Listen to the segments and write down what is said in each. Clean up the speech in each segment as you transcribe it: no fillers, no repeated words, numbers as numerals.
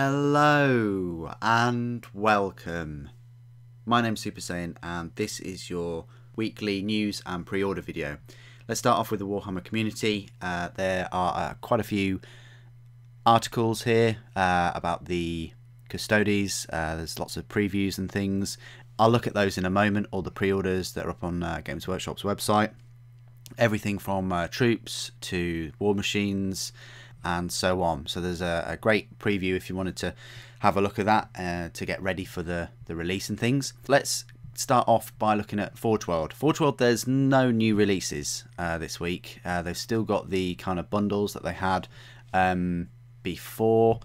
Hello and welcome. My name's Super Saiyan and this is your weekly news and pre-order video. Let's start off with the Warhammer community. There are quite a few articles here about the Custodes. There's lots of previews and things. I'll look at those in a moment, all the pre-orders that are up on Games Workshop's website. Everything from troops to war machines and so on. So there's a great preview if you wanted to have a look at that to get ready for the release and things. Let's start off by looking at Forge World. Forge World, there's no new releases this week. They've still got the kind of bundles that they had before,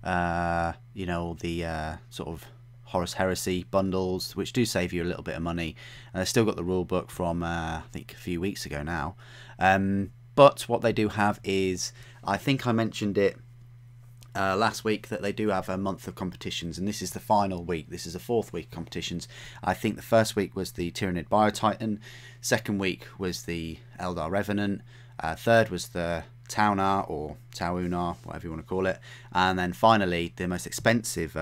you know, the sort of Horus Heresy bundles, which do save you a little bit of money. And they've still got the rule book from I think a few weeks ago now. But what they do have is, I think I mentioned it last week, that they do have a month of competitions, and this is the final week. This is the fourth week of competitions. I think the first week was the Tyranid Biotitan, second week was the Eldar Revenant, third was the Taunar or Taunar, whatever you want to call it, and then finally the most expensive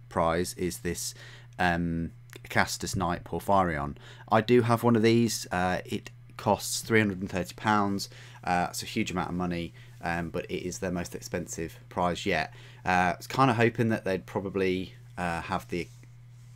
prize is this Castus Knight Porphyrion. I do have one of these. It costs £330. It's a huge amount of money, but it is their most expensive prize yet. I was kind of hoping that they'd probably have the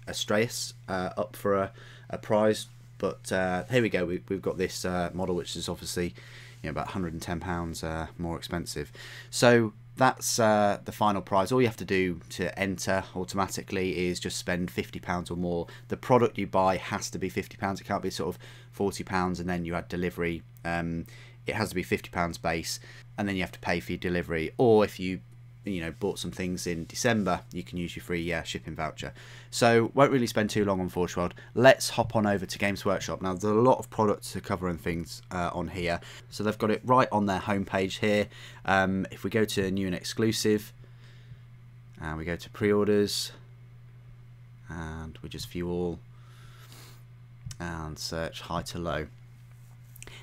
Astraeus up for a prize, but here we go. We've got this model, which is obviously, you know, about £110 more expensive. So that's the final prize. All you have to do to enter automatically is just spend £50 or more. The product you buy has to be £50. It can't be sort of £40 and then you add delivery. It has to be £50 base, and then you have to pay for your delivery. Or if you bought some things in December, you can use your free shipping voucher. So won't really spend too long on Forge World. Let's hop on over to Games Workshop. Now there's a lot of products to cover and things on here, so they've got it right on their homepage here. If we go to new and exclusive, and we go to pre-orders, and we just view all and search high to low.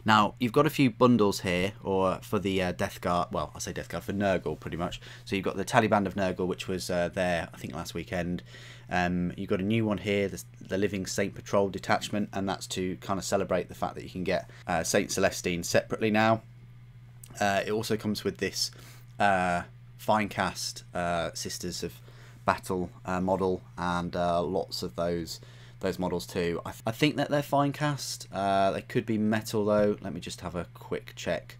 Now, you've got a few bundles here, or for the Death Guard, well, I say Death Guard, for Nurgle, pretty much. So you've got the Taliban of Nurgle, which was there, I think, last weekend. You've got a new one here, the Living Saint Patrol Detachment, and that's to kind of celebrate the fact that you can get Saint Celestine separately now. It also comes with this Finecast Sisters of Battle model, and lots of those models too. I think that they're Finecast. They could be metal though. Let me just have a quick check.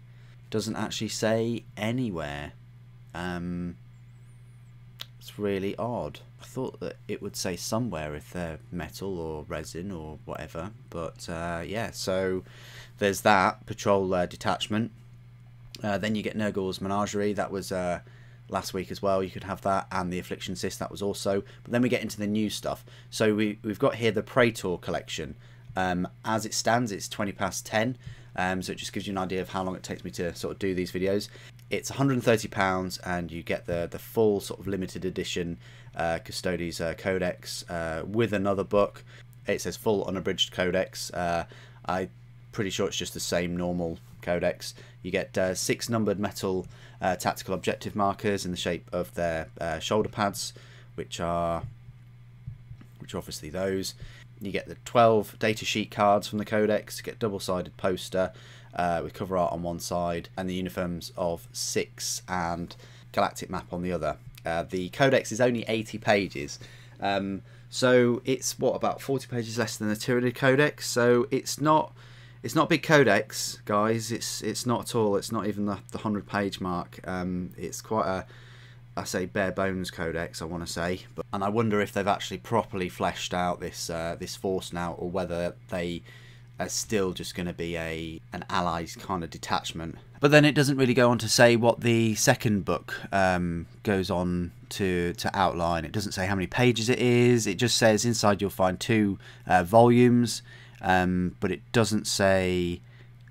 Doesn't actually say anywhere. It's really odd. I thought that it would say somewhere if they're metal or resin or whatever. But yeah, so there's that Patrol Detachment. Then you get Nurgle's Menagerie. That was last week as well. You could have that, and the Affliction Cyst, that was also. But then we get into the new stuff. So we've got here the Praetor collection. As it stands, it's 20 past 10, so it just gives you an idea of how long it takes me to sort of do these videos. It's £130, and you get the full sort of limited edition Custodes Codex with another book. It says full unabridged Codex. I'm pretty sure it's just the same normal Codex. You get 6 numbered metal tactical objective markers in the shape of their shoulder pads, which are obviously those. You get the 12 data sheet cards from the Codex. You get double-sided poster with cover art on one side, and the uniforms of 6 and galactic map on the other. The Codex is only 80 pages, so it's what, about 40 pages less than the Tyranid Codex. So it's not a big codex, guys. It's not at all. It's not even the 100-page mark. It's quite a, I say, bare bones codex, I want to say. And I wonder if they've actually properly fleshed out this force now, or whether they are still just going to be an allies kind of detachment. But then it doesn't really go on to say what the second book goes on to outline. It doesn't say how many pages it is. It just says inside you'll find 2 volumes. But it doesn't say.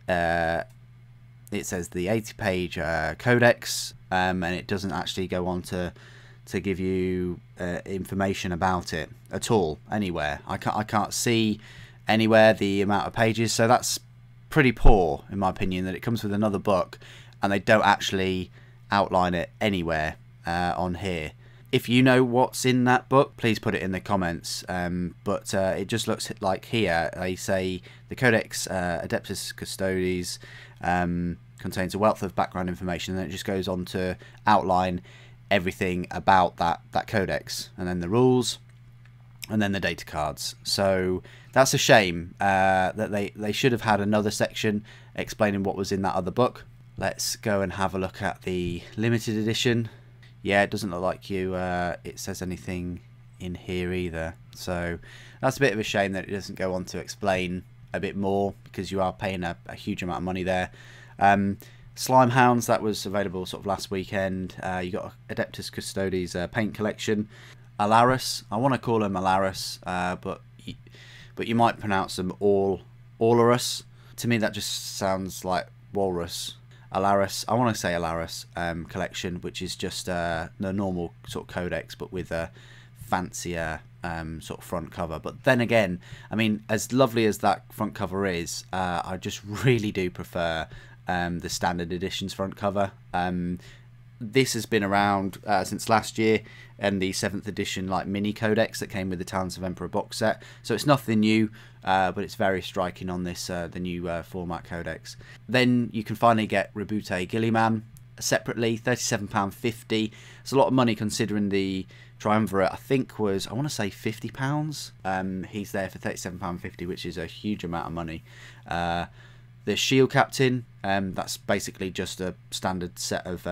It says the 80-page codex, and it doesn't actually go on to give you information about it at all anywhere. I can't see anywhere the amount of pages, so that's pretty poor in my opinion, that it comes with another book and they don't actually outline it anywhere on here. If you know what's in that book, please put it in the comments. But it just looks like here they say the Codex Adeptus Custodes contains a wealth of background information, and then it just goes on to outline everything about that codex, and then the rules, and then the data cards. So that's a shame that they should have had another section explaining what was in that other book. Let's go and have a look at the limited edition. Yeah, it doesn't look like it says anything in here either. So that's a bit of a shame that it doesn't go on to explain a bit more, because you are paying a huge amount of money there. Slime Hounds, that was available sort of last weekend. You got Adeptus Custodes paint collection. Alerus, I want to call him Alerus, but you might pronounce them Alerus. To me, that just sounds like walrus. Alerus, I want to say Alerus collection, which is just the normal sort of codex, but with a fancier sort of front cover. But then again, I mean, as lovely as that front cover is, I just really do prefer the standard edition's front cover. This has been around since last year, and the 7th edition like mini codex that came with the Talents of Emperor box set. So it's nothing new, but it's very striking on this the new format codex. Then you can finally get Rebute Gilliman separately, £37.50. It's a lot of money considering the Triumvirate, I think, was, I want to say £50. He's there for £37.50, which is a huge amount of money. The Shield Captain, that's basically just a standard set of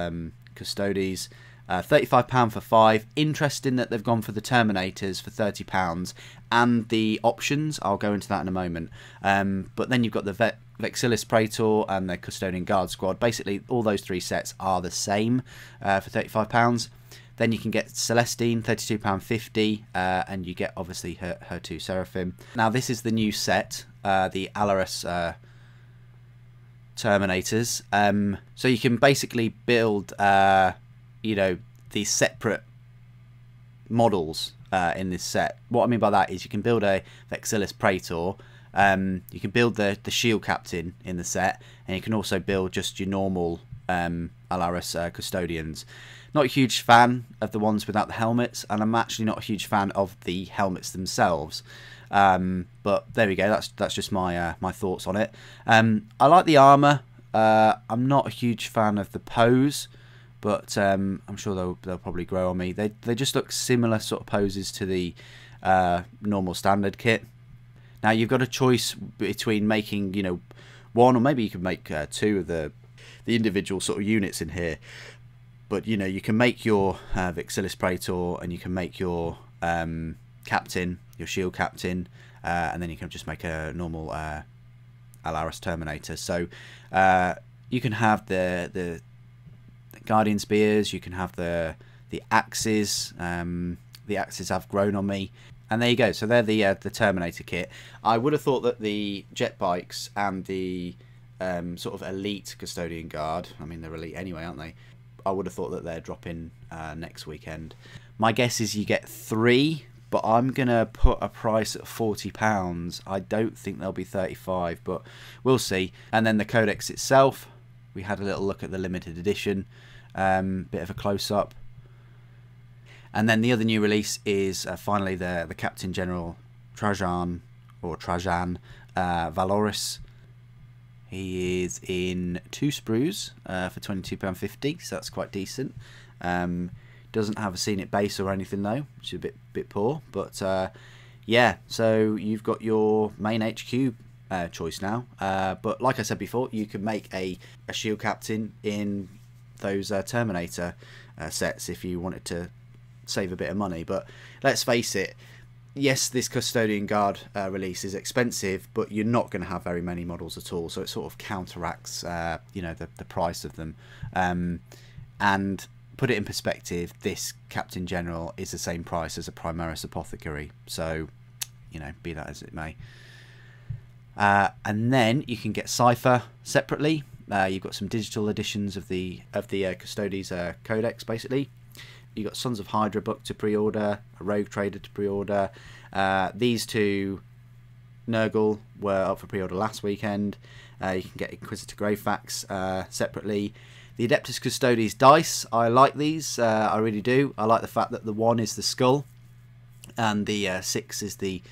Custodes. £35 for 5. Interesting that they've gone for the Terminators for £30 and the options. I'll go into that in a moment. But then you've got the Vexilis Praetor and the Custodian Guard Squad. Basically, all those three sets are the same for £35. Then you can get Celestine, £32.50, and you get obviously her two Seraphim. Now this is the new set, the Alerus Terminators. So you can basically build you know, these separate models in this set. What I mean by that is you can build a Vexilis Praetor, you can build the Shield Captain in the set, and you can also build just your normal Alerus Custodians. Not a huge fan of the ones without the helmets, and I'm actually not a huge fan of the helmets themselves. But there we go, that's just my my thoughts on it. I like the armour. I'm not a huge fan of the pose, but I'm sure they'll probably grow on me. They just look similar sort of poses to the normal standard kit. Now you've got a choice between making, you know, one, or maybe you could make two of the individual sort of units in here. But you know, you can make your Vexilis Praetor, and you can make your Captain, your Shield Captain, and then you can just make a normal Alerus Terminator. So you can have the Guardian Spears, you can have the axes. The axes have grown on me, and there you go. So they're the Terminator kit. I would have thought that the jet bikes and the sort of elite Custodian Guard, I mean they're elite anyway, aren't they? I would have thought that they're dropping next weekend. My guess is you get 3, but I'm gonna put a price at £40. I don't think they'll be 35, but we'll see. And then the codex itself, we had a little look at the limited edition, bit of a close-up. And then the other new release is finally the Captain General Trajan Valoris. He is in 2 sprues for £22.50, so that's quite decent. Doesn't have a scenic base or anything though, which is a bit poor. But yeah, so you've got your main HQ choice now. But like I said before, you can make a Shield Captain in those Terminator sets if you wanted to save a bit of money. But let's face it, yes, this Custodian Guard release is expensive, but you're not going to have very many models at all, so it sort of counteracts you know, the price of them. And put it in perspective, this Captain General is the same price as a Primaris Apothecary, so you know, be that as it may. And then you can get Cypher separately. You've got some digital editions of the Custodes Codex, basically. You've got Sons of Hydra book to pre-order, a Rogue Trader to pre-order. These two Nurgle were up for pre-order last weekend. You can get Inquisitor Greyfax separately. The Adeptus Custodes dice, I like these, I really do. I like the fact that the 1 is the skull, and the 6 is the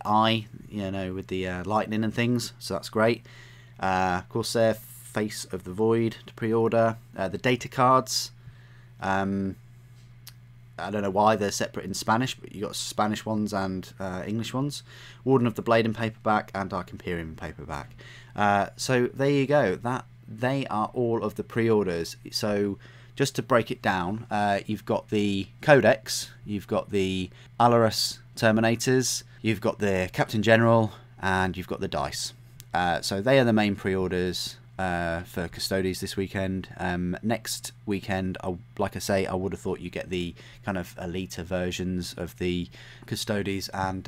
eye, you know, with the lightning and things, so that's great. Corsair Face of the Void to pre-order. The data cards, I don't know why they're separate in Spanish, but you got Spanish ones and English ones. Warden of the Blade in paperback and Dark Imperium in paperback. So there you go. They are all of the pre-orders. So just to break it down, you've got the Codex, you've got the Alerus Terminators, you've got the Captain General, and you've got the dice. So they are the main pre-orders for Custodes this weekend. Next weekend, like I say, I would have thought you get the kind of elite versions of the Custodes and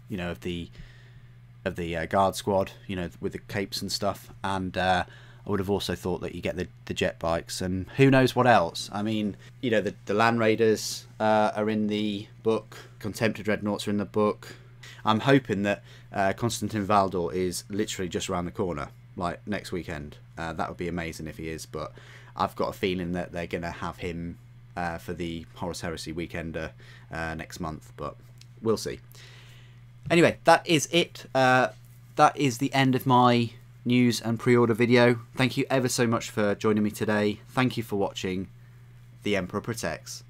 you know, of the guard squad, you know, with the capes and stuff, and I would have also thought that you get the jet bikes and who knows what else. I mean, you know, the Land Raiders are in the book, Contempted Dreadnoughts are in the book. I'm hoping that Constantine Valdor is literally just around the corner, like next weekend. That would be amazing if he is, but I've got a feeling that they're going to have him for the Horus Heresy Weekender next month, but we'll see. Anyway, that is it. That is the end of my news and pre-order video. Thank you ever so much for joining me today. Thank you for watching. The Emperor Protects.